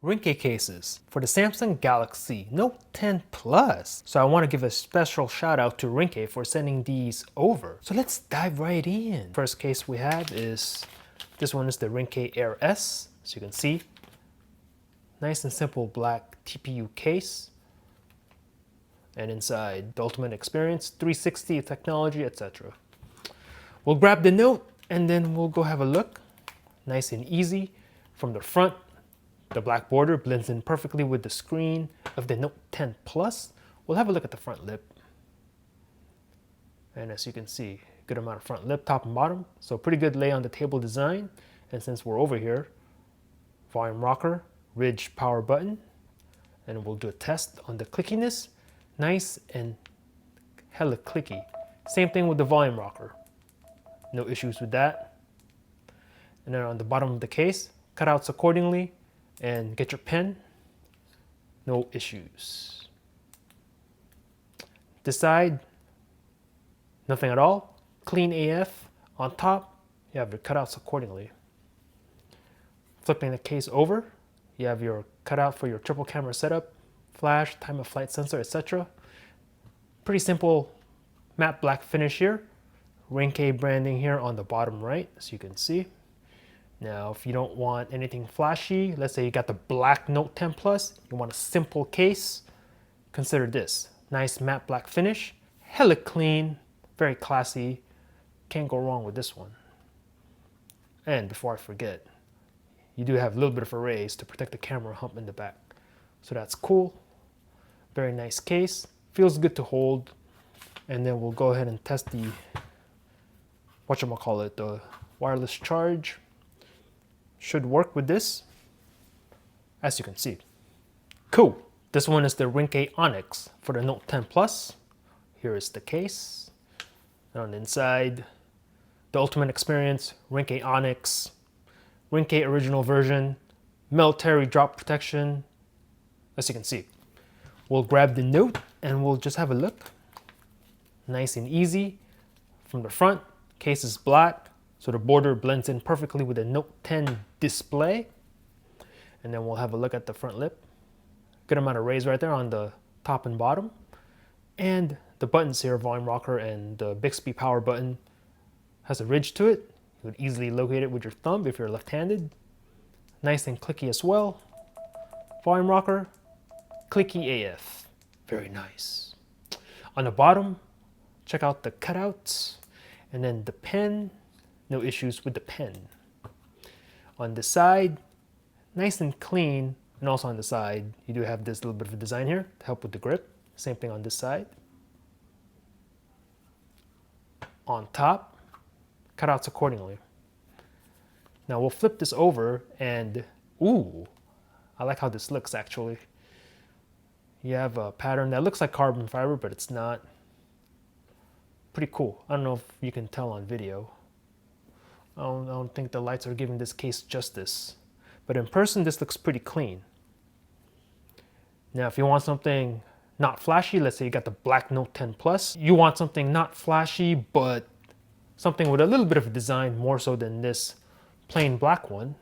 Ringke cases for the Samsung Galaxy Note 10 Plus. So I want to give a special shout out to Ringke for sending these over. So let's dive right in. First case we have is, this one is the Ringke Air S. As you can see, nice and simple black TPU case. And inside, the ultimate experience, 360 technology, etc. We'll grab the Note and then we'll go have a look. Nice and easy. From the front, the black border blends in perfectly with the screen of the Note 10 Plus. We'll have a look at the front lip. And as you can see, good amount of front lip, top and bottom. So pretty good lay on the table design. And since we're over here, volume rocker, ridge power button. And we'll do a test on the clickiness. Nice and hella clicky. Same thing with the volume rocker. No issues with that. And then on the bottom of the case, cutouts accordingly. And get your pen, no issues. This side, nothing at all. Clean AF. On top, you have your cutouts accordingly. Flipping the case over, you have your cutout for your triple camera setup, flash, time of flight sensor, etc. Pretty simple matte black finish here. Ringke branding here on the bottom right, as you can see. Now, if you don't want anything flashy, let's say you got the black Note 10 Plus, you want a simple case, consider this. Nice matte black finish, hella clean, very classy. Can't go wrong with this one. And before I forget, you do have a little bit of a raise to protect the camera hump in the back. So that's cool. Very nice case. Feels good to hold. And then we'll go ahead and test the, whatchamacallit, the wireless charge. Should work with this, as you can see. Cool. This one is the Ringke Onyx for the Note 10 Plus. Here is the case. And on the inside, the ultimate experience, Ringke Onyx, Ringke original version, military drop protection, as you can see. We'll grab the Note and we'll just have a look. Nice and easy. From the front, case is black. So the border blends in perfectly with the Note 10 display. And then we'll have a look at the front lip. Good amount of raise right there on the top and bottom. And the buttons here, volume rocker and the Bixby power button, has a ridge to it. You would easily locate it with your thumb if you're left-handed. Nice and clicky as well. Volume rocker, clicky AF. Very nice. On the bottom, check out the cutouts. And then the pen. No issues with the pen. On the side, nice and clean. And also on the side, you do have this little bit of a design here to help with the grip. Same thing on this side. On top, cutouts accordingly. Now we'll flip this over and, ooh, I like how this looks actually. You have a pattern that looks like carbon fiber, but it's not. Pretty cool. I don't know if you can tell on video. I don't think the lights are giving this case justice. But in person, this looks pretty clean. Now, if you want something not flashy, let's say you got the black Note 10 Plus. You want something not flashy, but something with a little bit of a design more so than this plain black one,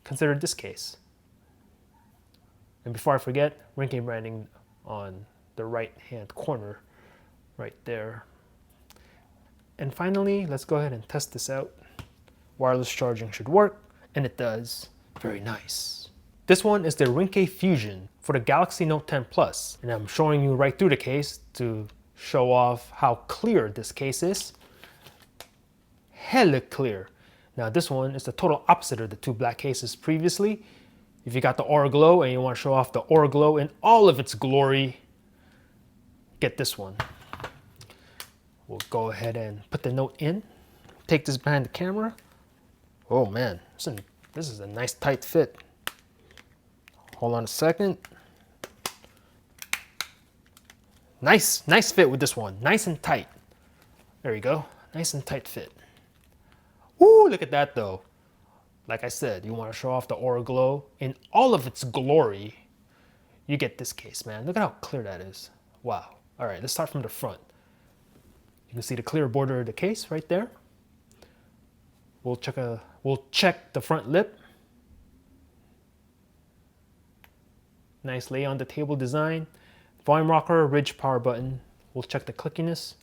consider this case. And before I forget, Ringke branding on the right-hand corner, right there. And finally, let's go ahead and test this out. Wireless charging should work, and it does. Very nice. This one is the Ringke Fusion for the Galaxy Note 10 Plus, and I'm showing you right through the case to show off how clear this case is. Hella clear. Now this one is the total opposite of the two black cases previously. If you got the Aura Glow and you want to show off the Aura Glow in all of its glory, get this one. We'll go ahead and put the Note in. Take this behind the camera. Oh man, this is a nice tight fit. Hold on a second. Nice fit with this one. Nice and tight. There you go. Nice and tight fit. Ooh, look at that though. Like I said, you want to show off the Aura Glow in all of its glory, you get this case, man. Look at how clear that is. Wow. All right, let's start from the front. You can see the clear border of the case right there. We'll check the front lip. Nice lay on the table design. Volume rocker, ridge power button. We'll check the clickiness.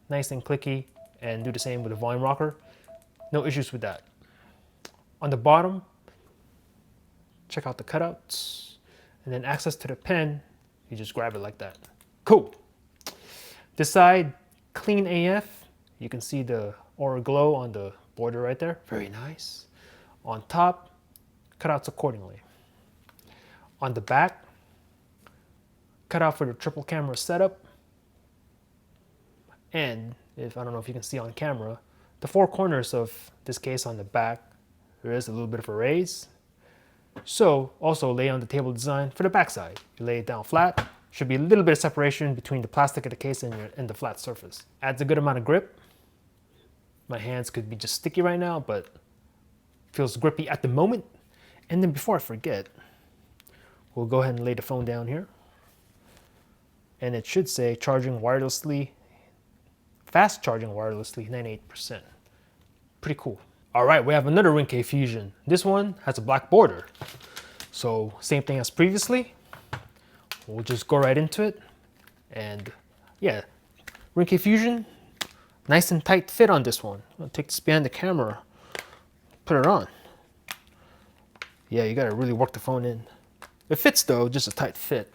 Nice and clicky, and do the same with the volume rocker. No issues with that. On the bottom, check out the cutouts, and then access to the pen, you just grab it like that. Cool. This side, clean AF. You can see the Aura Glow on the border right there. Very nice. On top, cutouts accordingly. On the back, cutout for the triple camera setup. And if I don't know if you can see on camera, the four corners of this case on the back, there is a little bit of a raise. So also lay on the table design for the back side. You lay it down flat, should be a little bit of separation between the plastic of the case and the flat surface. Adds a good amount of grip. My hands could be just sticky right now, but feels grippy at the moment. And then before I forget, we'll go ahead and lay the phone down here. And it should say charging wirelessly, fast charging wirelessly, 98%. Pretty cool. All right, we have another Ringke Fusion. This one has a black border. So same thing as previously. We'll just go right into it. And yeah, Ringke Fusion, nice and tight fit on this one. I'll take this behind the camera, put it on. Yeah, you gotta really work the phone in. It fits though, just a tight fit,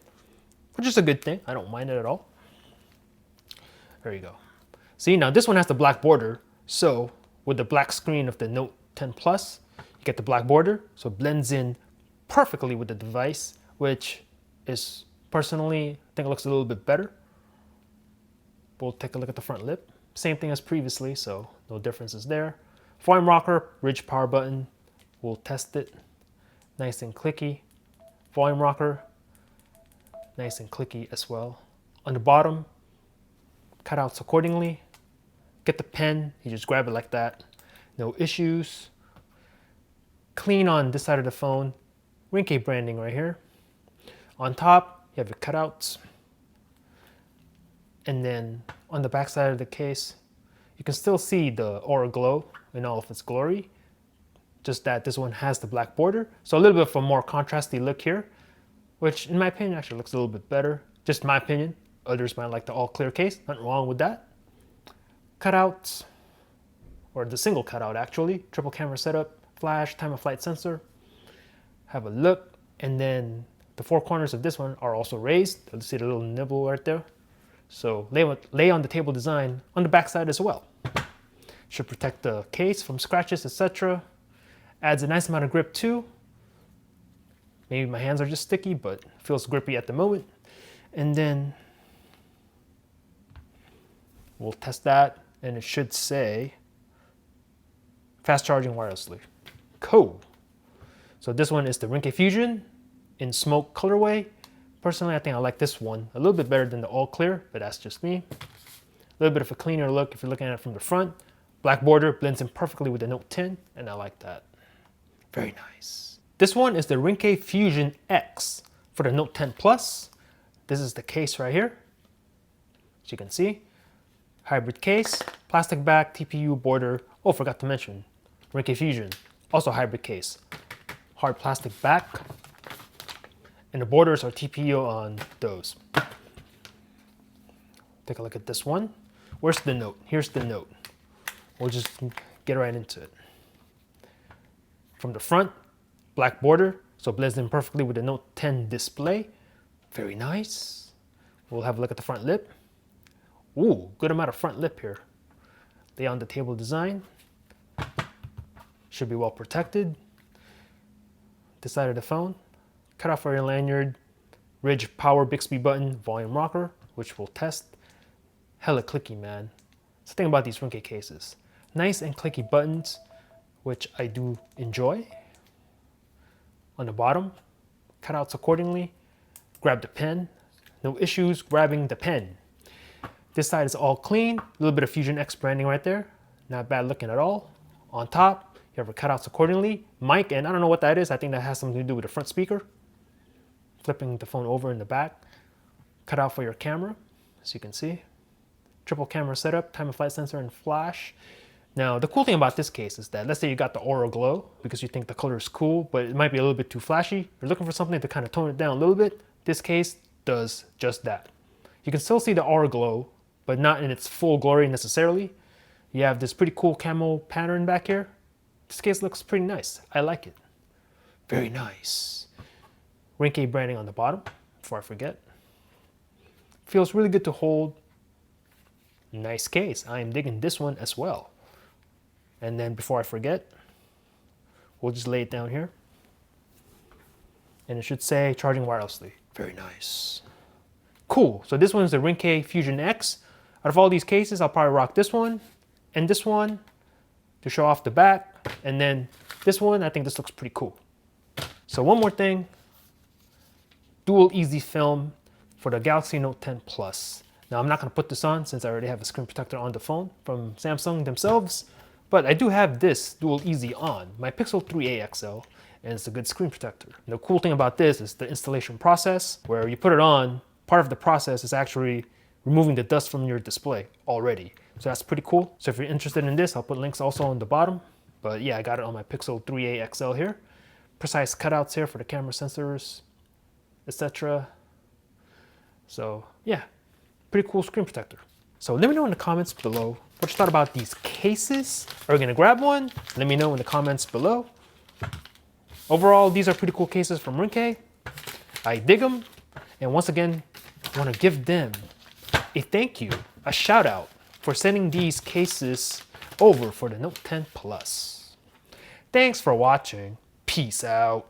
which is a good thing. I don't mind it at all. There you go. See, now this one has the black border. So with the black screen of the Note 10 Plus, you get the black border. So it blends in perfectly with the device, which is personally, I think it looks a little bit better. We'll take a look at the front lip. Same thing as previously, so no differences there. Volume rocker, ridge power button. We'll test it. Nice and clicky. Volume rocker, nice and clicky as well. On the bottom, cutouts accordingly. Get the pen, you just grab it like that. No issues. Clean on this side of the phone. Ringke branding right here. On top, you have your cutouts. And then on the back side of the case, you can still see the Aura Glow in all of its glory. Just that this one has the black border. So a little bit of a more contrasty look here, which in my opinion actually looks a little bit better. Just my opinion. Others might like the all clear case, nothing wrong with that. Cutouts, or the single cutout actually, triple camera setup, flash, time of flight sensor. Have a look, and then the four corners of this one are also raised. You'll see the little nibble right there. So lay on the table design on the back side as well. Should protect the case from scratches, etc. Adds a nice amount of grip too. Maybe my hands are just sticky, but feels grippy at the moment. And then we'll test that, and it should say fast charging wirelessly. Cool. So this one is the Ringke Fusion in smoke colorway. Personally, I think I like this one a little bit better than the all clear, but that's just me. A little bit of a cleaner look if you're looking at it from the front. Black border blends in perfectly with the Note 10, and I like that. Very nice. This one is the Ringke Fusion X for the Note 10 Plus. This is the case right here. As you can see, hybrid case, plastic back, TPU border. Oh, forgot to mention, Ringke Fusion, also hybrid case. Hard plastic back, and the borders are TPU on those. Take a look at this one. Where's the Note? Here's the Note. We'll just get right into it. From the front, black border, so it blends in perfectly with the Note 10 display. Very nice. We'll have a look at the front lip. Ooh, good amount of front lip here. Lay on the table design. Should be well protected. This side of the phone. Cut off for your lanyard. Ridge power Bixby button, volume rocker, which we'll test. Hella clicky, man. That's the thing about these Ringke cases. Nice and clicky buttons, which I do enjoy. On the bottom, cutouts accordingly. Grab the pen. No issues grabbing the pen. This side is all clean. A little bit of Fusion X branding right there. Not bad looking at all. On top, you have your cutouts accordingly. Mic, and I don't know what that is. I think that has something to do with the front speaker. Flipping the phone over in the back. Cutout for your camera, as you can see. Triple camera setup, time of flight sensor, and flash. Now, the cool thing about this case is that let's say you got the Aura Glow because you think the color is cool, but it might be a little bit too flashy. You're looking for something to kind of tone it down a little bit. This case does just that. You can still see the Aura Glow, but not in its full glory necessarily. You have this pretty cool camo pattern back here. This case looks pretty nice. I like it. Very nice. Ringke branding on the bottom, before I forget. Feels really good to hold. Nice case. I am digging this one as well. And then before I forget, we'll just lay it down here. And it should say charging wirelessly. Very nice. Cool. So this one is the Ringke Fusion X. Out of all these cases, I'll probably rock this one and this one to show off the back. And then this one, I think this looks pretty cool. So one more thing. Dual easy film for the Galaxy Note 10 Plus. Now I'm not going to put this on since I already have a screen protector on the phone from Samsung themselves. But I do have this Dual Easy on, my Pixel 3a XL, and it's a good screen protector. And the cool thing about this is the installation process, where you put it on, part of the process is actually removing the dust from your display already. So that's pretty cool. So if you're interested in this, I'll put links also on the bottom. But yeah, I got it on my Pixel 3a XL here. Precise cutouts here for the camera sensors, etc. So yeah, pretty cool screen protector. So let me know in the comments below what you thought about these cases. Are you gonna grab one? Let me know in the comments below. Overall, these are pretty cool cases from Ringke. I dig them. And once again, I wanna give them a thank you, a shout out for sending these cases over for the Note 10 Plus. Thanks for watching. Peace out.